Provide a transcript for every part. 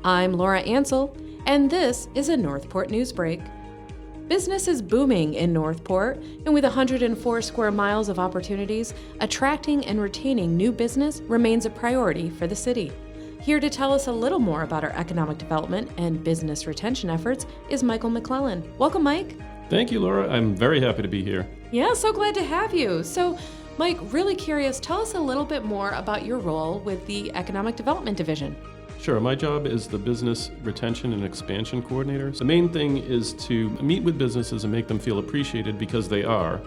I'm Laura Ansel, and this is a Northport Newsbreak. Business is booming in Northport, and with 104 square miles of opportunities, attracting and retaining new business remains a priority for the city. Here to tell us a little more about our economic development and business retention efforts is Michael McLellan. Welcome, Mike. Thank you, Laura. I'm very happy to be here. Yeah, so glad to have you. So, Mike, really curious, tell us a little bit more about your role with the Economic Development Division. Sure. My job is the Business Retention and Expansion Coordinator. The main thing is to meet with businesses and make them feel appreciated because they are,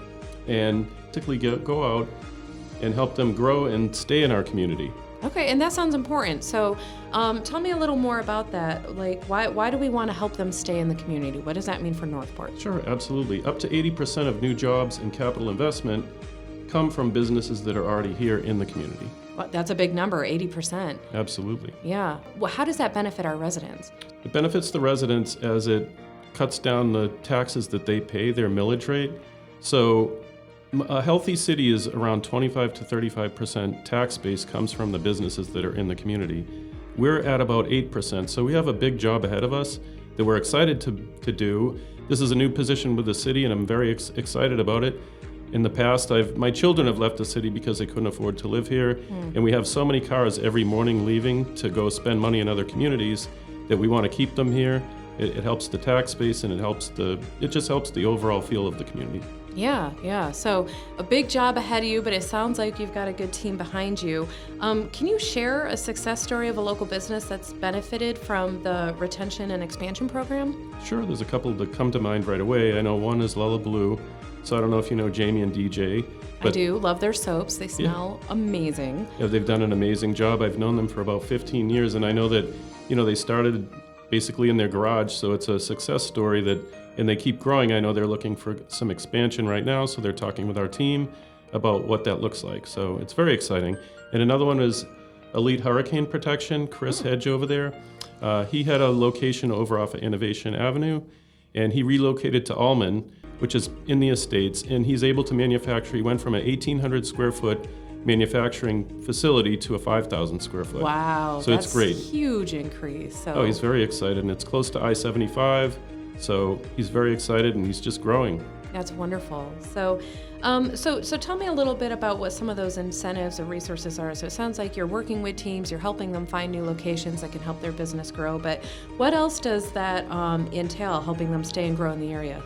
and particularly go out and help them grow and stay in our community. Okay, and that sounds important. So tell me a little more about that. Like, why do we want to help them stay in the community? What does that mean for Northport? Sure, absolutely. Up to 80% of new jobs and capital investment come from businesses that are already here in the community. Well, that's a big number, 80%. Absolutely. Yeah. Well, how does that benefit our residents? It benefits the residents as it cuts down the taxes that they pay, their millage rate. So a healthy city is around 25 to 35% tax base comes from the businesses that are in the community. We're at about 8%, so we have a big job ahead of us that we're excited to do. This is a new position with the city, and I'm very excited about it. In the past, my children have left the city because they couldn't afford to live here, and we have so many cars every morning leaving to go spend money in other communities that we want to keep them here. It helps the tax base, and it just helps the overall feel of the community. Yeah. So a big job ahead of you, but it sounds like you've got a good team behind you. Can you share a success story of a local business that's benefited from the retention and expansion program? Sure, there's a couple that come to mind right away. I know one is Lullablue. So I don't know if you know Jamie and DJ. I do. Love their soaps. They smell amazing. Yeah, they've done an amazing job. I've known them for about 15 years, and I know that, they started basically in their garage, so it's a success story and they keep growing. I know they're looking for some expansion right now, so they're talking with our team about what that looks like. So it's very exciting. And another one is Elite Hurricane Protection, Chris Hedge over there. He had a location over off of Innovation Avenue, and he relocated to Allman, which is in the Estates, and he's able to manufacture. He went from an 1,800 square foot manufacturing facility to a 5,000 square foot. Wow, so that's it's great. A huge increase. So. Oh, he's very excited, and it's close to I-75, so he's very excited, and he's just growing. That's wonderful. So tell me a little bit about what some of those incentives or resources are. So it sounds like you're working with teams, you're helping them find new locations that can help their business grow, but what else does that entail, helping them stay and grow in the area?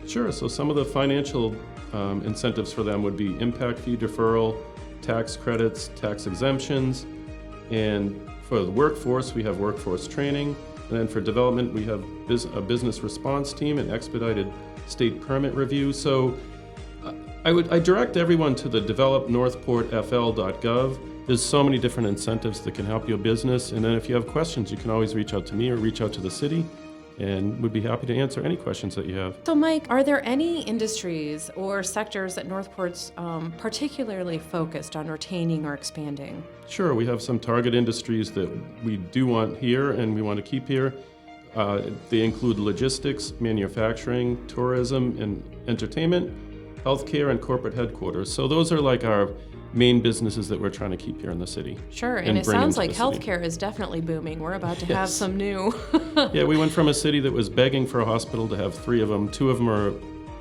Sure. So some of the financial incentives for them would be impact fee deferral, tax credits, tax exemptions, and for the workforce, we have workforce training, and then for development, we have a business response team and expedited state permit review. So I direct everyone to the developnorthportfl.gov. There's so many different incentives that can help your business, and then if you have questions, you can always reach out to me or reach out to the city, and we'd be happy to answer any questions that you have. So Mike, are there any industries or sectors that Northport's particularly focused on retaining or expanding? Sure, we have some target industries that we do want here and we want to keep here. They include logistics, manufacturing, tourism, and entertainment, healthcare, and corporate headquarters. So those are like our main businesses that we're trying to keep here in the city. Sure, and it sounds like healthcare is definitely booming. We're about to have some new. Yeah, we went from a city that was begging for a hospital to have 3 of them. 2 of them are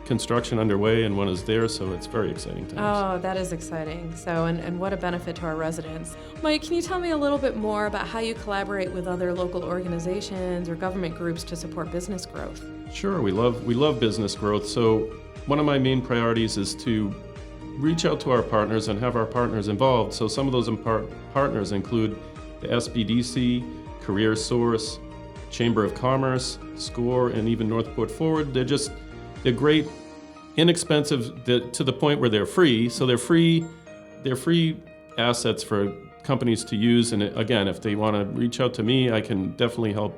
construction underway and 1 is there, so it's very exciting times. Oh, that is exciting. So, and what a benefit to our residents. Mike, can you tell me a little bit more about how you collaborate with other local organizations or government groups to support business growth? Sure, we love business growth. So one of my main priorities is to reach out to our partners and have our partners involved. So some of those partners include the SBDC, Career Source, Chamber of Commerce, SCORE, and even Northport Forward. They're great, inexpensive to the point where they're free. So they're free assets for companies to use. And again, if they want to reach out to me, I can definitely help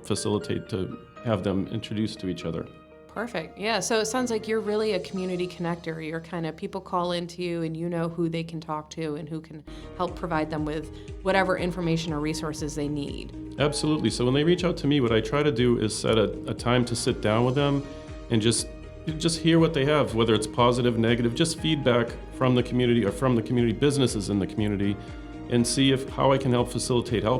facilitate to have them introduced to each other. Perfect. Yeah. So it sounds like you're really a community connector. You're kind of, people call into you and you know who they can talk to and who can help provide them with whatever information or resources they need. Absolutely. So when they reach out to me, what I try to do is set a time to sit down with them and just hear what they have, whether it's positive, negative, just feedback from the community or from the community businesses in the community, and see how I can help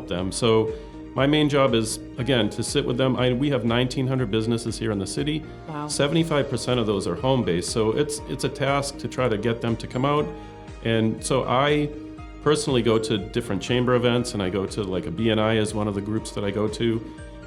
them. So My main job is, again, to sit with them. We have 1,900 businesses here in the city. Wow. 75% of those are home-based, so it's a task to try to get them to come out. And so I personally go to different chamber events, and I go to like a BNI is one of the groups that I go to.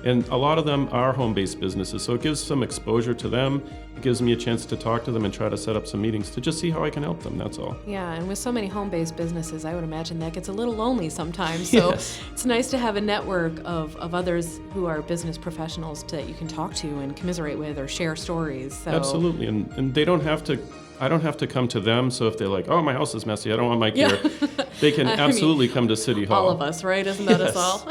And a lot of them are home-based businesses, so it gives some exposure to them. It gives me a chance to talk to them and try to set up some meetings to just see how I can help them, that's all. Yeah, and with so many home-based businesses, I would imagine that gets a little lonely sometimes. So Yes. it's nice to have a network of others who are business professionals that you can talk to and commiserate with or share stories. So. Absolutely, and they don't have to, I don't have to come to them, so if they're like, oh, my house is messy, I don't want Mike Yeah. here, they can absolutely come to City Hall. All of us, right? Isn't that us Yes. all?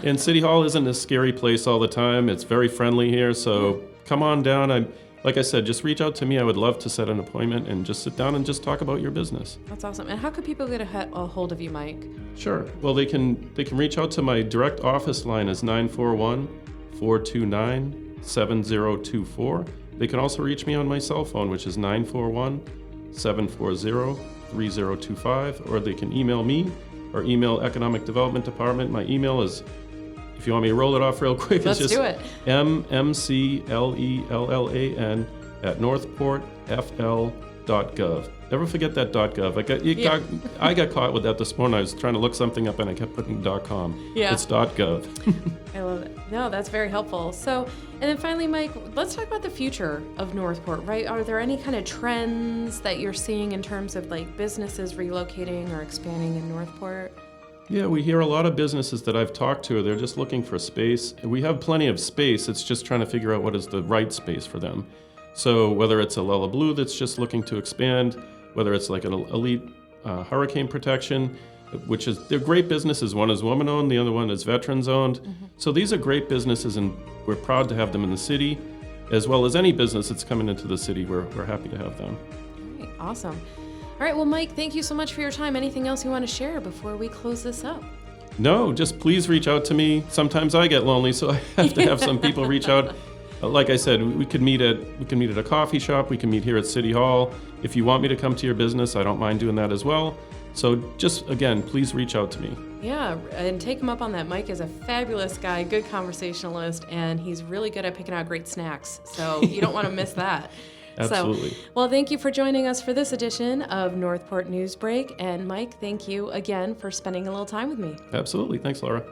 And City Hall isn't a scary place all the time. It's very friendly here, so come on down. Like I said, just reach out to me. I would love to set an appointment and just sit down and just talk about your business. That's awesome. And how could people get a hold of you, Mike? Sure. Well, they can reach out to my direct office line is 941-429-7024. They can also reach me on my cell phone, which is 941-740-3025, or they can email me or email Economic Development Department. My email is, if you want me to roll it off real quick, Let's it's just do it. mmclellan@northportfl.gov. Never forget that .gov. I got caught with that this morning. I was trying to look something up and I kept putting .com. Yeah. It's .gov. I love it. No, that's very helpful. So, and then finally, Mike, let's talk about the future of Northport, right? Are there any kind of trends that you're seeing in terms of like businesses relocating or expanding in Northport? Yeah, we hear a lot of businesses that I've talked to, they're just looking for space. We have plenty of space, it's just trying to figure out what is the right space for them. So whether it's a Lella Blue that's just looking to expand, whether it's like an elite hurricane protection, which is, they're great businesses. One is woman-owned, the other one is veterans-owned. Mm-hmm. So these are great businesses, and we're proud to have them in the city, as well as any business that's coming into the city. We're happy to have them. All right, awesome. All right, well, Mike, thank you so much for your time. Anything else you want to share before we close this up? No, just please reach out to me. Sometimes I get lonely, so I have to have some people reach out. Like I said, we could meet at a coffee shop. We can meet here at City Hall. If you want me to come to your business, I don't mind doing that as well. So just, again, please reach out to me. Yeah, and take him up on that. Mike is a fabulous guy, good conversationalist, and he's really good at picking out great snacks. So you don't want to miss that. Absolutely. So, well, thank you for joining us for this edition of Northport Newsbreak. And Mike, thank you again for spending a little time with me. Absolutely. Thanks, Laura.